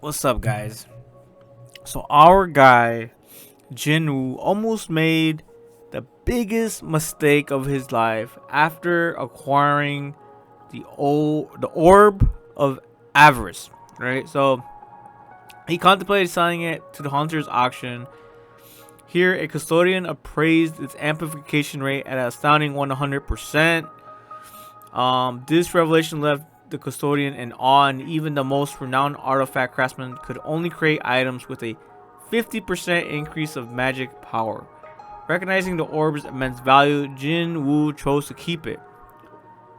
What's up, guys? So our guy Jin-Woo almost made the biggest mistake of his life after acquiring the orb of avarice. Right, so he contemplated selling it to the hunter's auction. Here, a custodian appraised its amplification rate at an astounding 100%. This revelation left the custodian in awe, and even the most renowned artifact craftsman could only create items with a 50% increase of magic power. Recognizing the orb's immense value, Jin-Woo chose to keep it,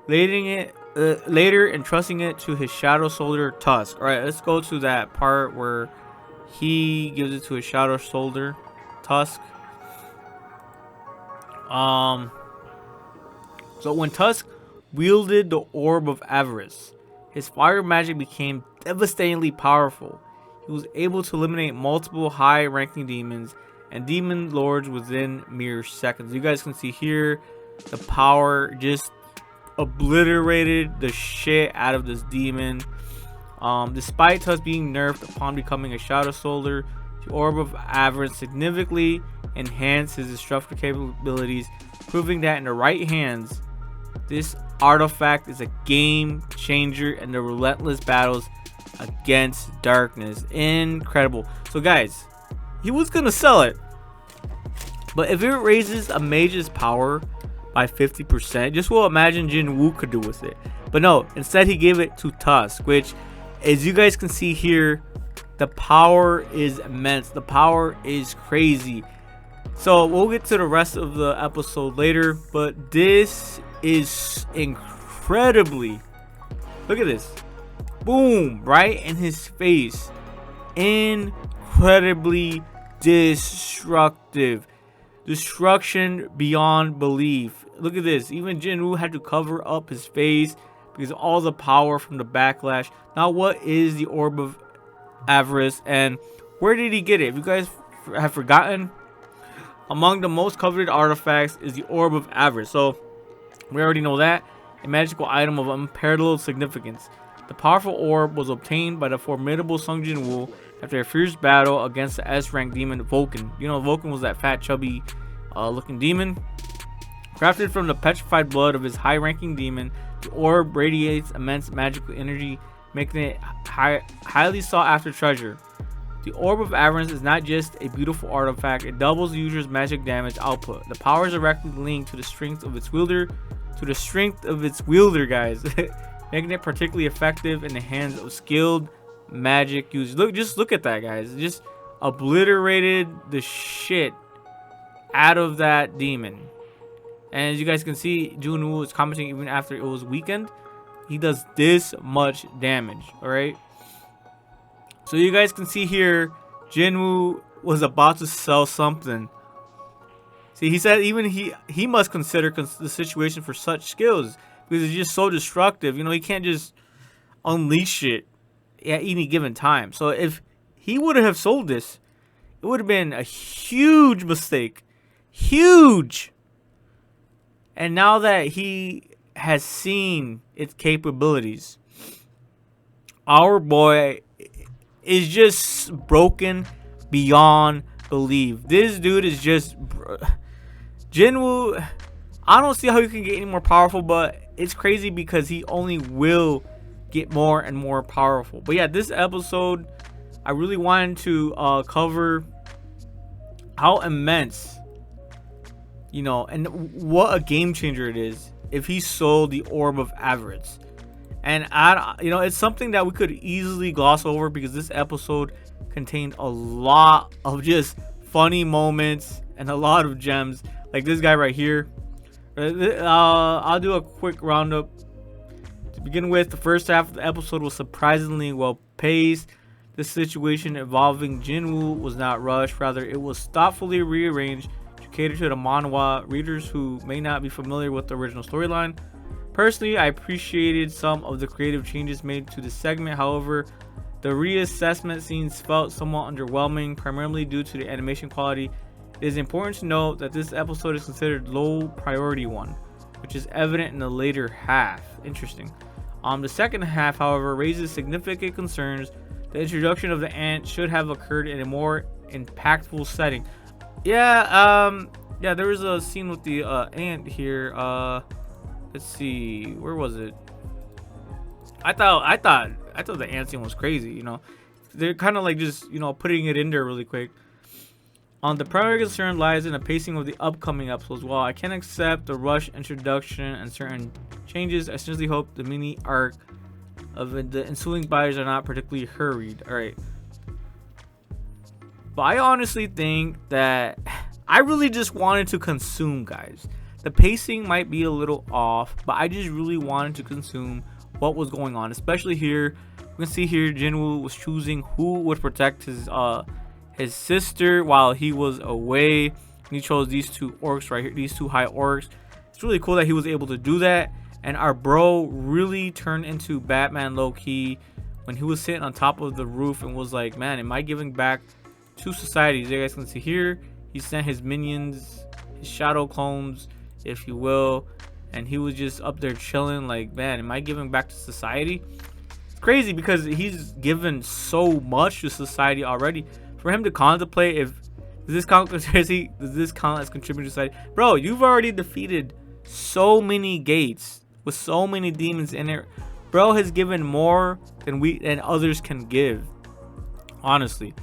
later entrusting it to his shadow soldier Tusk. Alright, let's go to that part where he gives it to his shadow soldier Tusk. So when Tusk wielded the orb of avarice, his fire magic became devastatingly powerful. He was able to eliminate multiple high-ranking demons and demon lords within mere seconds. You guys can see here the power just obliterated the shit out of this demon. Despite Tusk being nerfed upon becoming a shadow soldier, the orb of avarice significantly enhanced his destructive capabilities, proving that in the right hands, this artifact is a game changer in the relentless battles against darkness. Incredible. So guys, he was gonna sell it, but if it raises a mage's power by 50%, just what imagine Jin-Woo could do with it. But no, instead he gave it to Tusk, which, as you guys can see here, the power is immense. The power is crazy. So we'll get to the rest of the episode later, but this is incredibly, look at this, boom, right in his face, incredibly destructive, destruction beyond belief. Look at this, even Jin-Woo had to cover up his face because of all the power from the backlash. Now, what is the orb of avarice and where did he get it? If you guys have forgotten, among the most coveted artifacts is the orb of avarice. So we already know that, a magical item of unparalleled significance. The powerful orb was obtained by the formidable Sung Jin-Woo after a fierce battle against the S-rank demon Vulcan. You know, Vulcan was that fat, chubby looking demon. Crafted from the petrified blood of his high-ranking demon, the orb radiates immense magical energy, making it highly sought-after treasure. The Orb of Avarice is not just a beautiful artifact, it doubles the user's magic damage output. The power is directly linked to the strength of its wielder, guys, making it particularly effective in the hands of skilled magic users. Just look at that, guys. It just obliterated the shit out of that demon. And as you guys can see, Jin-Woo is commenting even after it was weakened. He does this much damage, alright? So you guys can see here, Jin-Woo was about to sell something. See, he said even he must consider the situation for such skills because it's just so destructive. You know, he can't just unleash it at any given time. So if he would have sold this, it would have been a huge mistake. Huge. And now that he has seen its capabilities, our boy is just broken beyond belief. This dude is just Jin-Woo. I don't see how he can get any more powerful, but it's crazy because he only will get more and more powerful. But yeah, this episode I really wanted to cover how immense, you know, and what a game changer it is if he sold the Orb of Avarice. And you know, it's something that we could easily gloss over because this episode contained a lot of just funny moments and a lot of gems, like this guy right here. I'll do a quick roundup. To begin with, the first half of the episode was surprisingly well paced. The situation involving Jin-Woo was not rushed, rather it was thoughtfully rearranged to cater to the manhwa readers who may not be familiar with the original storyline. Personally, I appreciated some of the creative changes made to the segment. However, the reassessment scenes felt somewhat underwhelming, primarily due to the animation quality. It is important to note that this episode is considered low priority one, which is evident in the later half. Interesting. The second half, however, raises significant concerns. The introduction of the ant should have occurred in a more impactful setting. Yeah, yeah, there was a scene with the ant here. Let's see, where was it? I thought the ant scene was crazy. You know, they're kind of like just putting it in there really quick. The primary concern lies in the pacing of the upcoming episodes. While I can accept the rush introduction and certain changes, I sincerely hope the mini arc of the ensuing buyers are not particularly hurried. All right, but I honestly think that I really just wanted to consume, guys. The pacing might be a little off, but I just really wanted to consume what was going on, especially here. We can see here Jin-Woo was choosing who would protect his sister while he was away. He chose these two orcs right here, these two high orcs. It's really cool that he was able to do that. And our bro really turned into Batman low-key when he was sitting on top of the roof and was like, man, am I giving back to society? As you guys can see here, he sent his minions, his shadow clones, if you will, and he was just up there chilling like, man, am I giving back to society? It's crazy because he's given so much to society already. For him to contemplate if does this count as contributing to society? Bro, you've already defeated so many gates with so many demons in it. Bro has given more than others can give, honestly.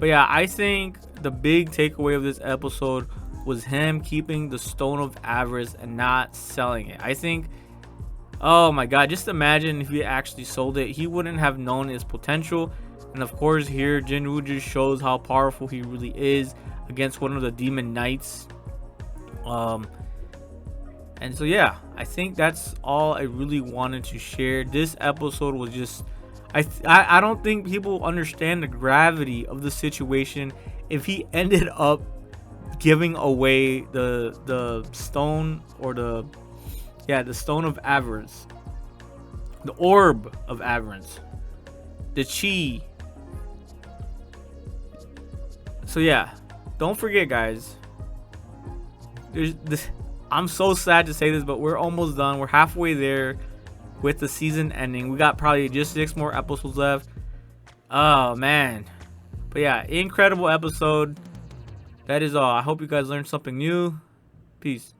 But yeah, I think the big takeaway of this episode was him keeping the Stone of Avarice and not selling it. I think, oh my god, just imagine if he actually sold it, he wouldn't have known its potential. And of course here Jin-Woo just shows how powerful he really is against one of the demon knights. And so yeah, I think that's all I really wanted to share. This episode was just, I don't think people understand the gravity of the situation if he ended up giving away the stone, or the Stone of Avarice, the Orb of Avarice, the Chi. So yeah, don't forget, guys, there's this. I'm so sad to say this, but we're almost done. We're halfway there with the season ending. We got probably just 6 more episodes left. Oh man, but yeah, incredible episode. That is all. I hope you guys learned something new. Peace.